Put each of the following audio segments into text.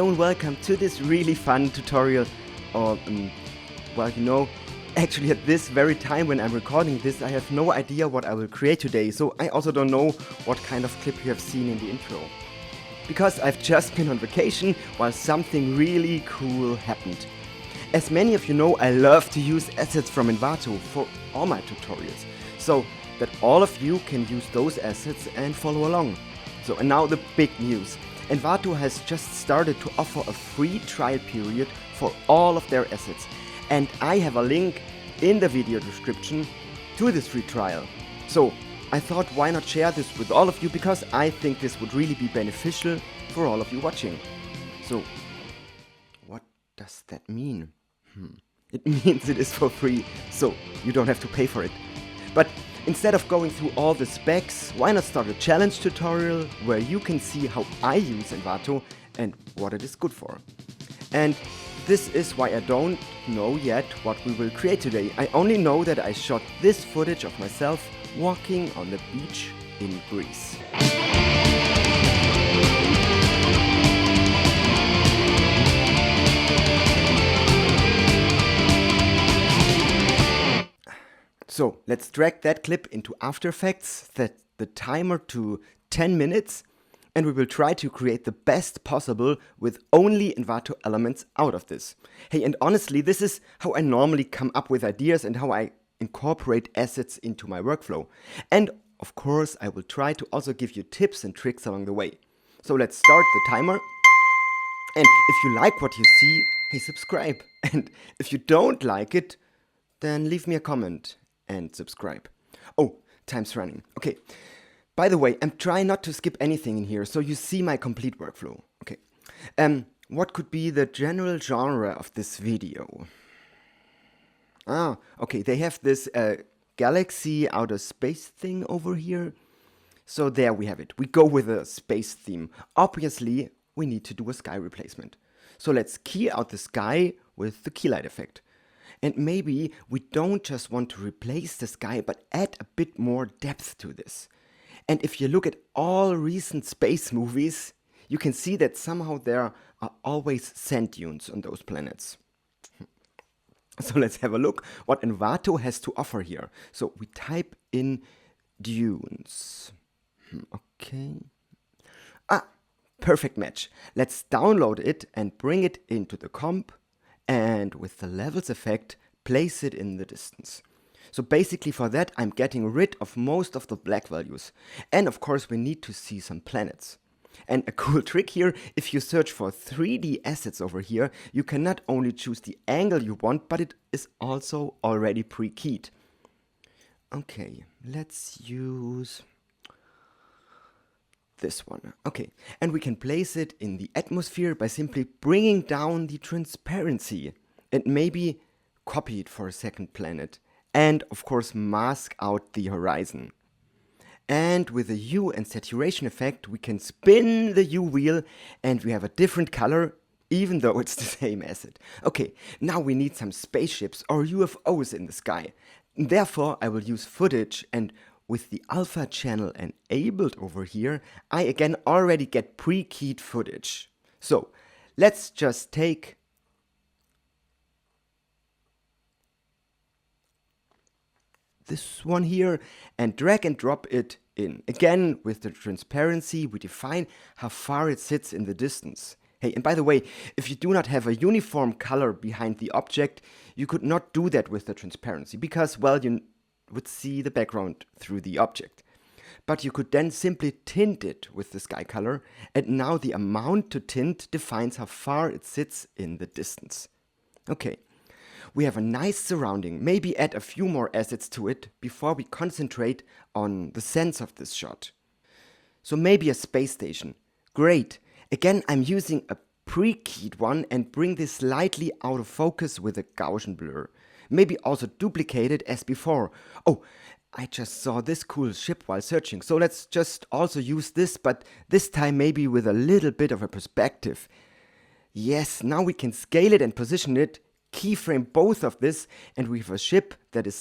hello and welcome to this really fun tutorial. Or, actually at this very time when I'm recording this, I have no idea what I will create today, so I also don't know what kind of clip you have seen in the intro. Because I've just been on vacation while something really cool happened. As many of you know, I love to use assets from Envato for all my tutorials, so that all of you can use those assets and follow along. So, and now the big news. Envato has just started to offer a free trial period for all of their assets, and I have a link in the video description to this free trial. So I thought, why not share this with all of you, because I think this would really be beneficial for all of you watching. So what does that mean? It means it is for free, so you don't have to pay for it. But instead of going through all the specs, why not start a challenge tutorial where you can see how I use Envato and what it is good for. And this is why I don't know yet what we will create today. I only know that I shot this footage of myself walking on the beach in Greece. So let's drag that clip into After Effects, set the timer to 10 minutes, and we will try to create the best possible with only Envato elements out of this. Hey, and honestly, this is how I normally come up with ideas and how I incorporate assets into my workflow. And of course, I will try to also give you tips and tricks along the way. So let's start the timer. And if you like what you see, hey, subscribe. And if you don't like it, then leave me a comment and subscribe. Oh, time's running. Okay. By the way, I'm trying not to skip anything in here, so you see my complete workflow. Okay. What could be the general genre of this video? Okay, they have this galaxy outer space thing over here. So there we have it. We go with a space theme. Obviously, we need to do a sky replacement. So let's key out the sky with the key light effect. And maybe we don't just want to replace the sky, but add a bit more depth to this. And if you look at all recent space movies, you can see that somehow there are always sand dunes on those planets. So let's have a look what Envato has to offer here. So we type in dunes. Okay. Perfect match. Let's download it and bring it into the comp. And with the levels effect, place it in the distance. So basically for that, I'm getting rid of most of the black values. And of course, we need to see some planets. And a cool trick here, if you search for 3D assets over here, you can not only choose the angle you want, but it is also already pre-keyed. Okay, let's use this one. Okay, and we can place it in the atmosphere by simply bringing down the transparency and maybe copy it for a second planet. And of course mask out the horizon. And with the hue and saturation effect, we can spin the hue wheel and we have a different color, even though it's the same asset. Okay, now we need some spaceships or UFOs in the sky. Therefore, I will use footage, and with the alpha channel enabled over here, I again already get pre-keyed footage. So let's just take this one here and drag and drop it in. Again, with the transparency, we define how far it sits in the distance. Hey, and by the way, if you do not have a uniform color behind the object, you could not do that with the transparency because, well, you would see the background through the object. But you could then simply tint it with the sky color, and now the amount to tint defines how far it sits in the distance. Okay. We have a nice surrounding, maybe add a few more assets to it before we concentrate on the sense of this shot. So maybe a space station. Great. Again, I'm using a pre-keyed one and bring this slightly out of focus with a Gaussian blur. Maybe also duplicate it as before. Oh, I just saw this cool ship while searching, so let's just also use this, but this time maybe with a little bit of a perspective. Yes, now we can scale it and position it, keyframe both of this, and we have a ship that is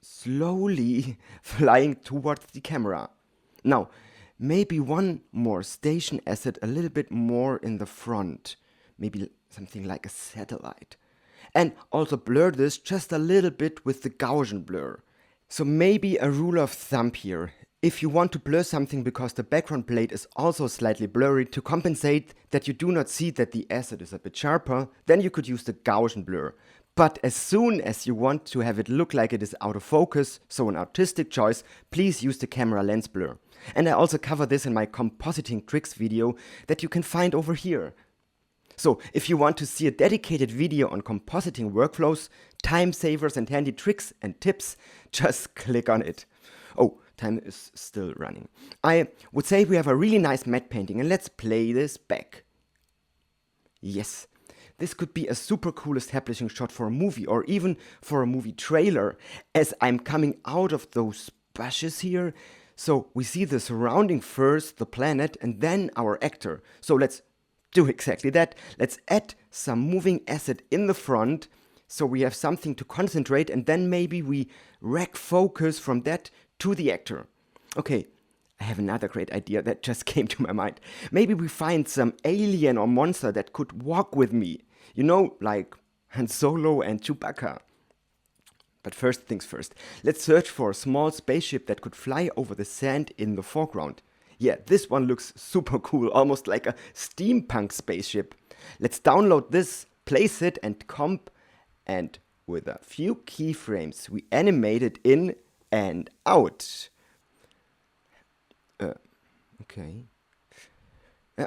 slowly flying towards the camera. Now, maybe one more station asset a little bit more in the front. Maybe something like a satellite. And also blur this just a little bit with the Gaussian blur. So maybe a rule of thumb here. If you want to blur something because the background plate is also slightly blurry to compensate that you do not see that the asset is a bit sharper, then you could use the Gaussian blur. But as soon as you want to have it look like it is out of focus, so an artistic choice, please use the camera lens blur. And I also cover this in my compositing tricks video that you can find over here. So if you want to see a dedicated video on compositing workflows, time savers and handy tricks and tips, just click on it. Oh, time is still running. I would say we have a really nice matte painting and let's play this back. Yes, this could be a super cool establishing shot for a movie or even for a movie trailer as I'm coming out of those bushes here. So we see the surrounding first, the planet, and then our actor. So let's do exactly that. Let's add some moving asset in the front so we have something to concentrate and then maybe we rack focus from that to the actor. Okay, I have another great idea that just came to my mind. Maybe we find some alien or monster that could walk with me. You know, like Han Solo and Chewbacca. But first things first, let's search for a small spaceship that could fly over the sand in the foreground. Yeah, this one looks super cool, almost like a steampunk spaceship. Let's download this, place it and comp, and with a few keyframes we animate it in and out.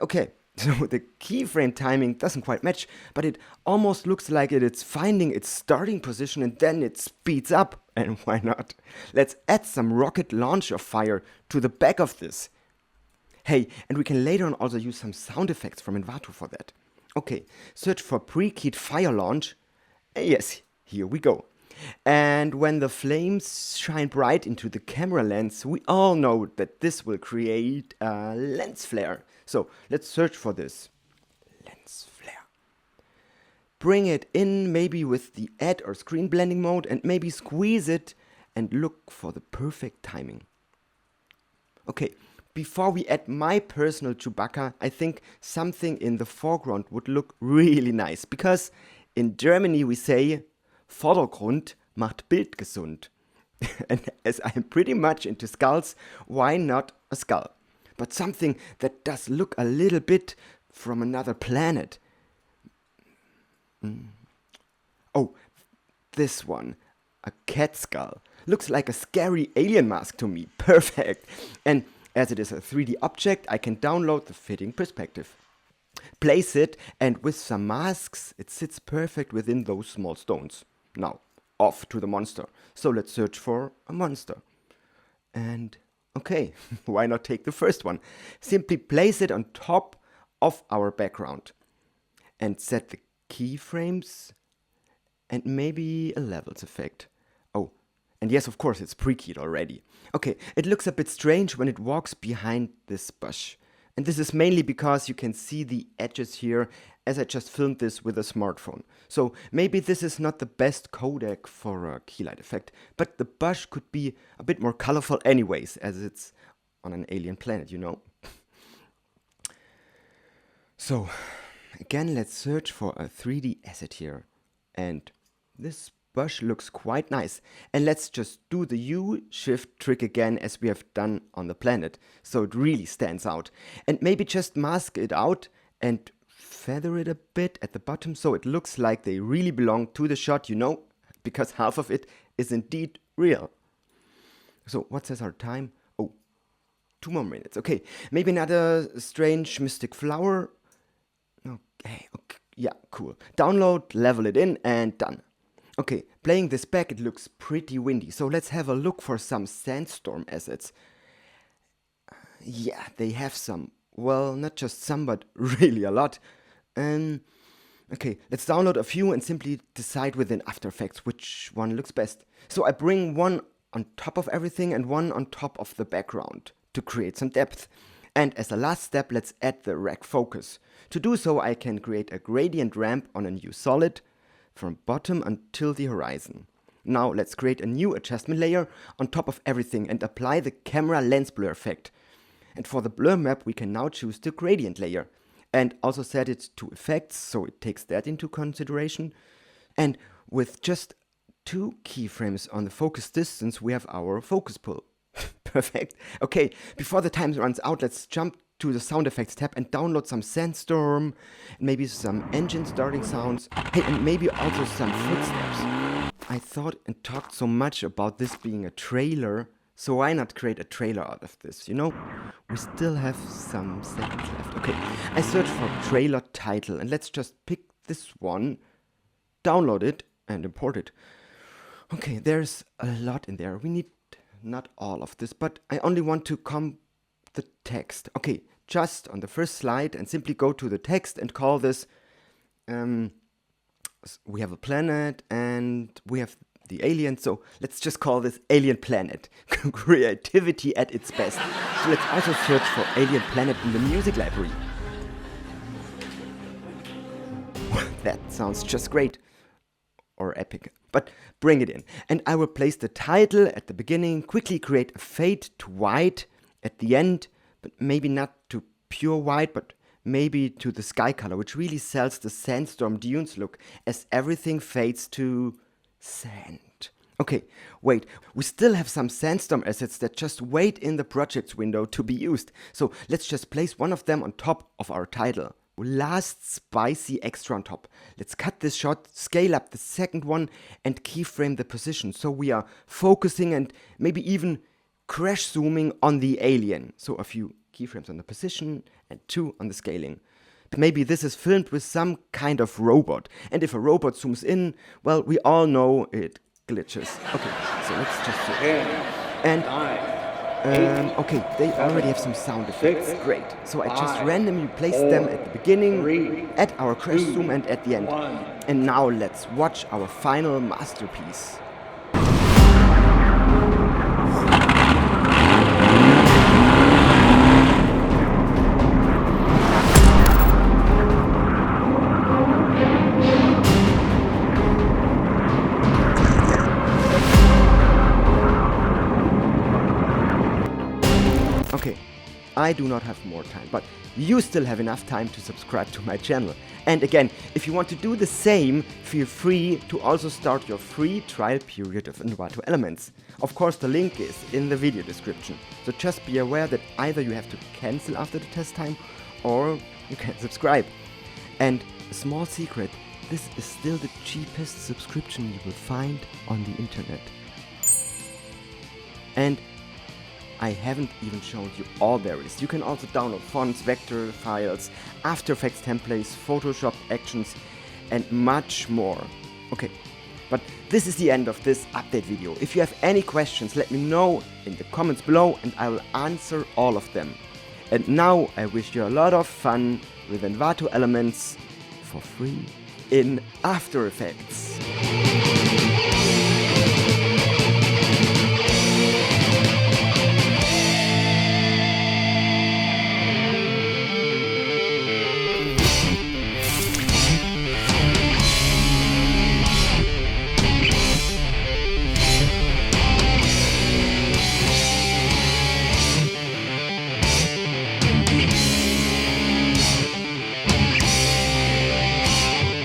Okay, so the keyframe timing doesn't quite match, but it almost looks like it's finding its starting position and then it speeds up. And why not? Let's add some rocket launcher fire to the back of this. Hey, and we can later on also use some sound effects from Envato for that. Okay, search for pre-keyed fire launch. Yes, here we go. And when the flames shine bright into the camera lens, we all know that this will create a lens flare. So let's search for this. Lens flare. Bring it in maybe with the add or screen blending mode and maybe squeeze it and look for the perfect timing. Okay, before we add my personal Chewbacca, I think something in the foreground would look really nice because in Germany we say Vordergrund macht Bild gesund. And as I'm pretty much into skulls, why not a skull? But something that does look a little bit from another planet. Oh, this one. A cat skull. Looks like a scary alien mask to me. Perfect. And as it is a 3D object, I can download the fitting perspective. Place it, and with some masks, it sits perfect within those small stones. Now, off to the monster. So let's search for a monster. And okay, why not take the first one? Simply place it on top of our background and set the keyframes and maybe a levels effect. Oh, and yes, of course, it's pre-keyed already. Okay, it looks a bit strange when it walks behind this bush. And this is mainly because you can see the edges here as I just filmed this with a smartphone. So maybe this is not the best codec for a keylight effect, but the bush could be a bit more colorful anyways, as it's on an alien planet, you know. So again, let's search for a 3D asset here. And this bush looks quite nice. And let's just do the U-shift trick again as we have done on the planet, so it really stands out. And maybe just mask it out and feather it a bit at the bottom so it looks like they really belong to the shot, you know, because half of it is indeed real. So what says our time? Oh, 2 more minutes. Okay, maybe another strange mystic flower. Okay, yeah, cool. Download, level it in, and done. Okay, playing this back, it looks pretty windy, so let's have a look for some sandstorm assets. Yeah, they have some. Well, not just some, but really a lot. Okay, let's download a few and simply decide within After Effects which one looks best. So I bring one on top of everything and one on top of the background to create some depth. And as a last step, let's add the rack focus. To do so, I can create a gradient ramp on a new solid from bottom until the horizon. Now let's create a new adjustment layer on top of everything and apply the camera lens blur effect. And for the blur map, we can now choose the gradient layer and also set it to effects, so it takes that into consideration. And with just 2 keyframes on the focus distance, we have our focus pull. Perfect. Okay, before the time runs out, let's jump to the sound effects tab and download some sandstorm, maybe some engine starting sounds, hey, and maybe also some footsteps. I thought and talked so much about this being a trailer, so why not create a trailer out of this, you know? We still have some seconds left. Okay, I search for trailer title, and let's just pick this one, download it, and import it. Okay, there's a lot in there. We need not all of this, but I only want to the text. Okay, just on the first slide, and simply go to the text and call this, we have a planet and we have the alien, so let's just call this Alien Planet. Creativity at its best. So let's also search for Alien Planet in the music library. That sounds just great. Or epic. But bring it in. And I will place the title at the beginning, quickly create a fade to white at the end, but maybe not to pure white, but maybe to the sky color, which really sells the sandstorm dunes look as everything fades to sand. Okay, wait, we still have some sandstorm assets that just wait in the projects window to be used. So let's just place one of them on top of our title. Last spicy extra on top. Let's cut this shot, scale up the second one, and keyframe the position. So we are focusing and maybe even crash zooming on the alien. So a few keyframes on the position and 2 on the scaling. Maybe this is filmed with some kind of robot. And if a robot zooms in, well, we all know it glitches. Okay, so let's just do it. And okay, they already have some sound effects. Great. So I just randomly placed them at the beginning, at our crash zoom, and at the end. And now let's watch our final masterpiece. Okay, I do not have more time, but you still have enough time to subscribe to my channel. And again, if you want to do the same, feel free to also start your free trial period of Envato Elements. Of course, the link is in the video description, so just be aware that either you have to cancel after the test time, or you can subscribe. And a small secret, this is still the cheapest subscription you will find on the internet. And I haven't even shown you all there is. You can also download fonts, vector files, After Effects templates, Photoshop actions, and much more. Okay, but this is the end of this update video. If you have any questions, let me know in the comments below and I will answer all of them. And now I wish you a lot of fun with Envato Elements for free in After Effects.